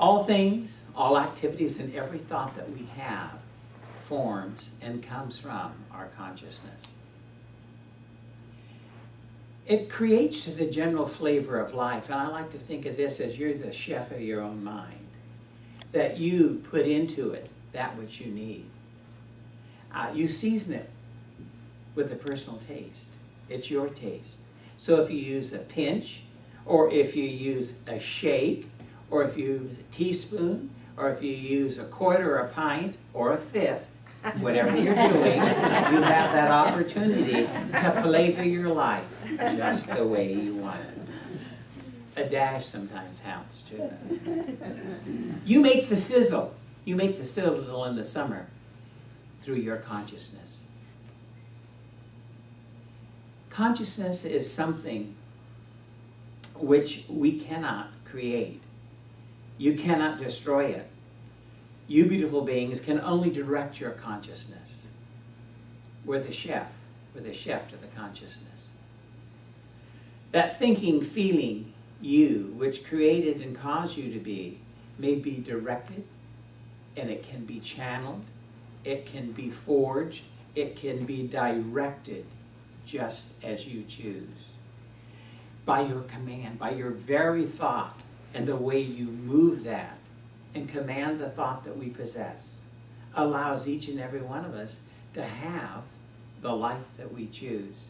All things, all activities, and every thought that we have forms and comes from our consciousness. It creates the general flavor of life, and I like to think of this as you're the chef of your own mind, that you put into it that which you need. You season it with a personal taste. It's your taste. So if you use a pinch, or if you use a shake, or if you use a teaspoon, or if you use a quarter, a pint, or a fifth, whatever you're doing, you have that opportunity to flavor your life just the way you want it. A dash sometimes helps too. You make the sizzle. You make the sizzle in the summer through your consciousness. Consciousness is something which we cannot create. You cannot destroy it. You beautiful beings can only direct your consciousness. We're the chef. We're the chef to the consciousness. That thinking, feeling you, which created and caused you to be, may be directed, and it can be channeled, it can be forged, it can be directed just as you choose. By your command, by your very thought, and the way you move that, and command the thought that we possess, allows each and every one of us to have the life that we choose.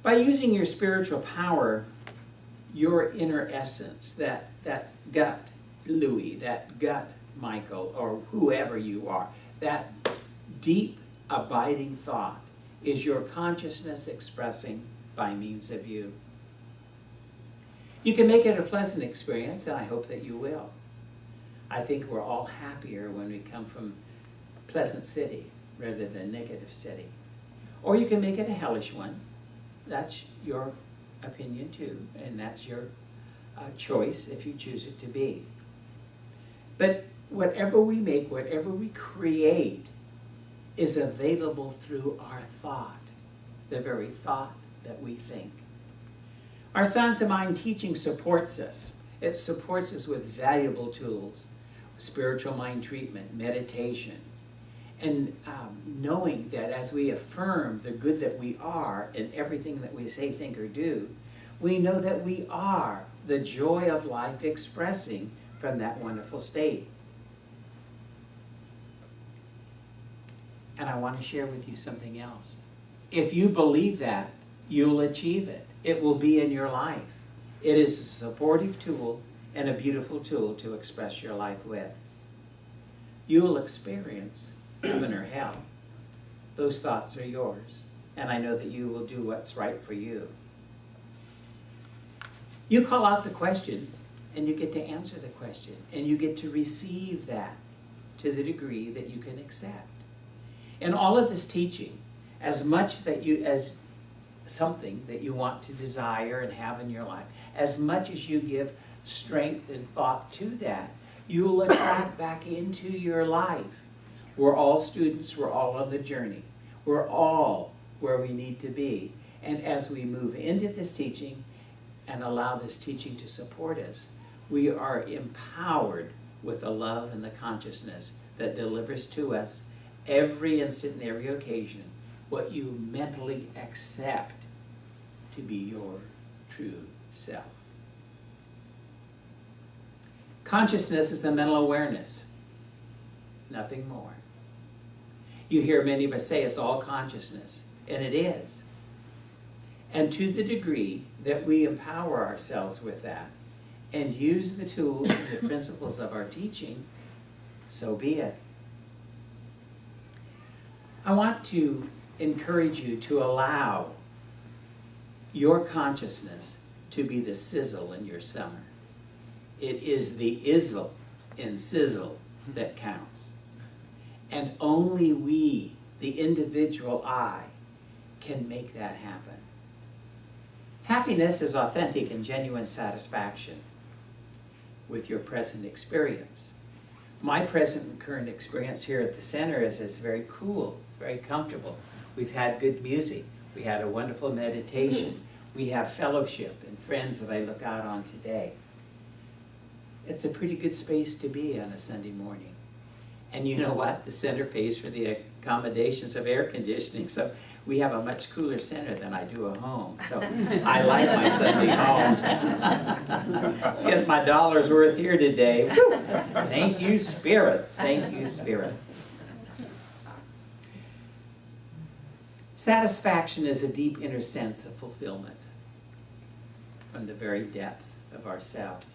By using your spiritual power, your inner essence, that gut Louis, that gut Michael, or whoever you are, that deep abiding thought is your consciousness expressing by means of you. You can make it a pleasant experience, and I hope that you will. I think we're all happier when we come from pleasant city rather than negative city. Or you can make it a hellish one. That's your opinion too, and that's your choice if you choose it to be. But whatever we make, whatever we create, is available through our thought, the very thought that we think. Our Science of Mind teaching supports us. It supports us with valuable tools, spiritual mind treatment, meditation, and knowing that as we affirm the good that we are in everything that we say, think, or do, we know that we are the joy of life expressing from that wonderful state. And I want to share with you something else. If you believe that, you'll achieve it. It will be in your life. It is a supportive tool and a beautiful tool to express your life with. You'll experience heaven or hell. Those thoughts are yours. And I know that you will do what's right for you. You call out the question, and you get to answer the question, and you get to receive that to the degree that you can accept. In all of this teaching, as much that you, as something that you want to desire and have in your life, as much as you give strength and thought to that, you will attract back into your life. We're all students, we're all on the journey. We're all where we need to be. And as we move into this teaching and allow this teaching to support us, we are empowered with the love and the consciousness that delivers to us every instant and every occasion what you mentally accept to be your true self. Consciousness is a mental awareness, nothing more. You hear many of us say it's all consciousness, and it is. And to the degree that we empower ourselves with that and use the tools and the principles of our teaching, so be it. I want to encourage you to allow your consciousness to be the sizzle in your summer. It is the izzle in sizzle that counts. And only we, the individual I, can make that happen. Happiness is authentic and genuine satisfaction with your present experience. My present and current experience here at the center is very cool, very comfortable. We've had good music. We had a wonderful meditation. We have fellowship and friends that I look out on today. it's a pretty good space to be on a Sunday morning. And you know what? The center pays for the accommodations of air conditioning, so we have a much cooler center than I do at home. So I like my Sunday home. Get my dollar's worth here today. Woo! Thank you, Spirit. Thank you, Spirit. Satisfaction is a deep inner sense of fulfillment from the very depth of ourselves.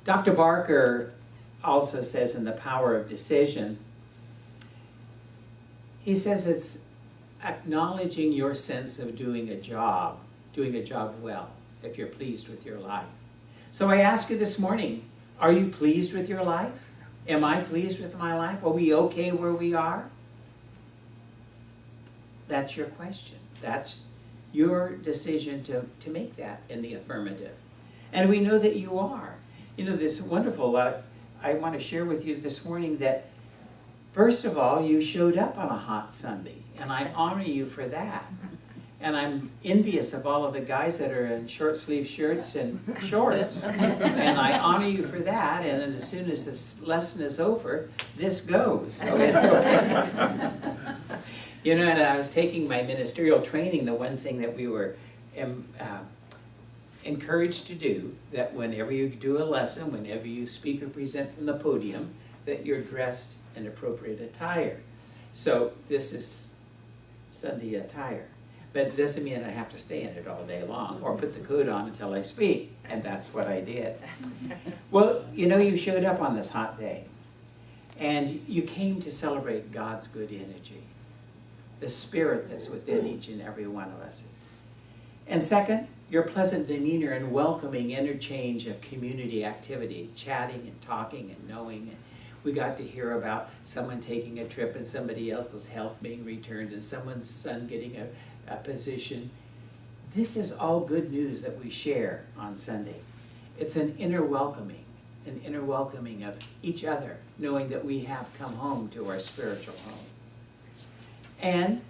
Dr. Barker also says in The Power of Decision, he says it's acknowledging your sense of doing a job well, if you're pleased with your life. So I ask you this morning, are you pleased with your life? Am I pleased with my life? Are we okay where we are? That's your question. That's your decision to make that in the affirmative. And we know that you are. You know, this wonderful, I want to share with you this morning that, first of all, you showed up on a hot Sunday, and I honor you for that. And I'm envious of all of the guys that are in short sleeve shirts and shorts. And I honor you for that, and as soon as this lesson is over, this goes. So it's okay. You know, and I was taking my ministerial training, the one thing that we were encouraged to do, that whenever you do a lesson, whenever you speak or present from the podium, that you're dressed in appropriate attire. So this is Sunday attire. But it doesn't mean I have to stay in it all day long or put the coat on until I speak. And that's what I did. Well, you know, you showed up on this hot day. And you came to celebrate God's good energy, the spirit that's within each and every one of us. And second, your pleasant demeanor and welcoming interchange of community activity, chatting and talking and knowing. And we got to hear about someone taking a trip and somebody else's health being returned and someone's son getting a position. This is all good news that we share on Sunday. It's an inner welcoming of each other, knowing that we have come home to our spiritual home. And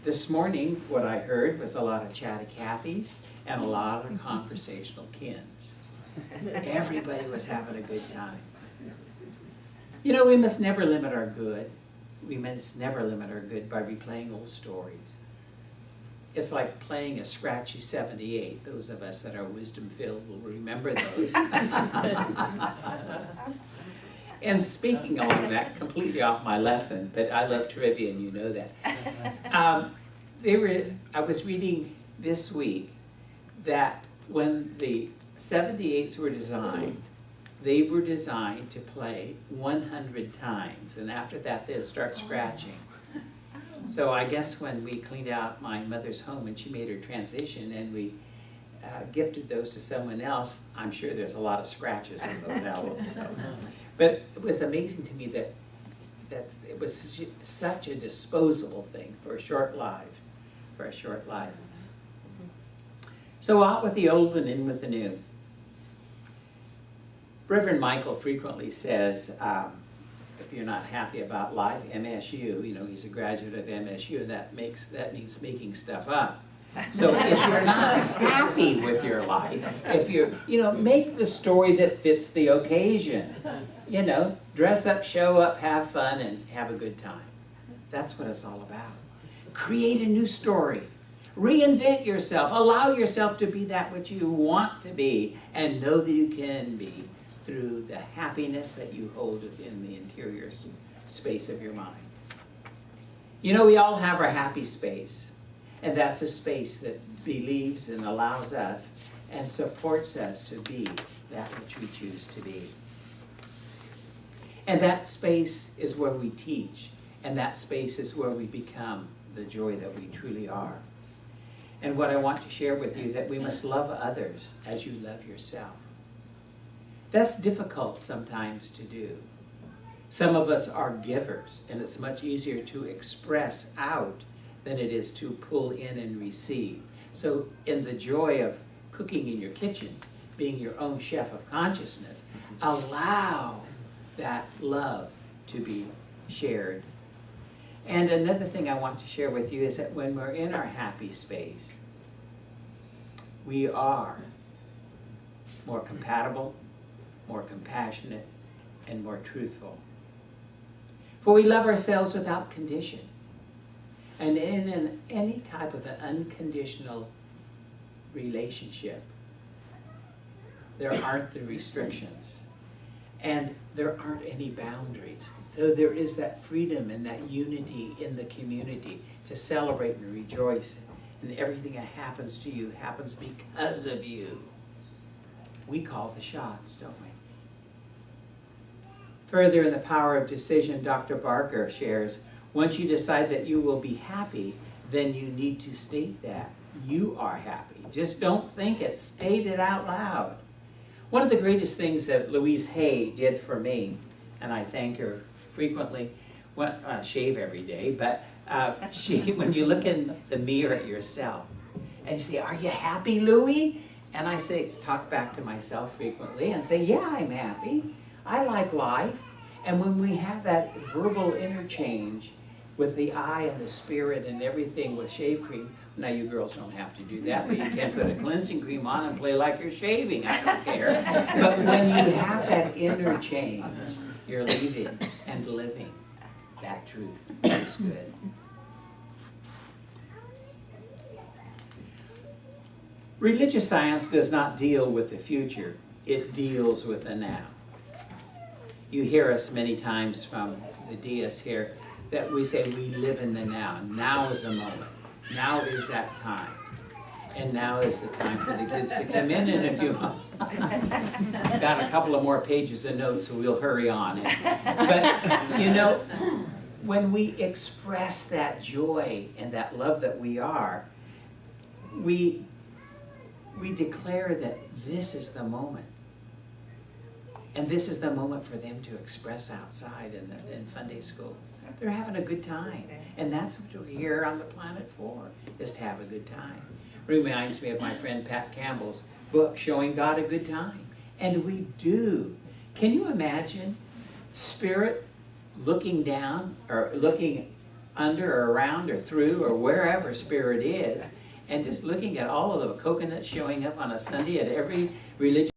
this morning, what I heard was a lot of chatty Cathys and a lot of conversational Kens. Everybody was having a good time. You know, we must never limit our good. We must never limit our good by replaying old stories. It's like playing a scratchy 78. Those of us that are wisdom-filled will remember those. And speaking along that, completely off my lesson, but I love trivia and you know that. I was reading this week that when the 78s were designed, they were designed to play 100 times, and after that they'd start scratching. So I guess when we cleaned out my mother's home and she made her transition and we gifted those to someone else, I'm sure there's a lot of scratches in those albums. So. But it was amazing to me that it was such a disposable thing for a short life. So out with the old and in with the new. Reverend Michael frequently says, if you're not happy about life, MSU, you know, he's a graduate of MSU, and that means making stuff up. So if you're not happy with your life, if you're, you know, make the story that fits the occasion. You know, dress up, show up, have fun, and have a good time. That's what it's all about. Create a new story. Reinvent yourself. Allow yourself to be that which you want to be, and know that you can be through the happiness that you hold within the interior space of your mind. You know, we all have our happy space, and that's a space that believes and allows us and supports us to be that which we choose to be. And that space is where we teach, and that space is where we become the joy that we truly are. And what I want to share with you, that we must love others as you love yourself. That's difficult sometimes to do. Some of us are givers, and it's much easier to express out than it is to pull in and receive. So in the joy of cooking in your kitchen, being your own chef of consciousness, allow that love to be shared. And another thing I want to share with you is that when we're in our happy space, we are more compatible, more compassionate, and more truthful. For we love ourselves without condition. And in any type of an unconditional relationship, there aren't the restrictions. And there aren't any boundaries. So there is that freedom and that unity in the community to celebrate and rejoice. And everything that happens to you happens because of you. We call the shots, don't we? Further, in The Power of Decision, Dr. Barker shares, once you decide that you will be happy, then you need to state that you are happy. Just don't think it, state it out loud. One of the greatest things that Louise Hay did for me, and I thank her frequently, well, I shave every day, but when you look in the mirror at yourself, and you say, are you happy, Louie? And I say, talk back to myself frequently and say, yeah, I'm happy. I like life. And when we have that verbal interchange with the eye and the spirit and everything with shave cream, now you girls don't have to do that, but you can put a cleansing cream on and play like you're shaving, I don't care. But when you have that interchange, you're leaving and living that truth. That's good. Religious science does not deal with the future, it deals with the now. You hear us many times from the deists here that we say we live in the now. Now is the moment. Now is that time. And now is the time for the kids to come in, and if you got a couple of more pages of notes, so we'll hurry on. But, you know, when we express that joy and that love that we are, we declare that this is the moment. And this is the moment for them to express outside in Sunday school. They're having a good time. And that's what we're here on the planet for, is to have a good time. Reminds me of my friend Pat Campbell's book, Showing God a Good Time. And we do. Can you imagine Spirit looking down, or looking under or around or through or wherever Spirit is, and just looking at all of the coconuts showing up on a Sunday at every religious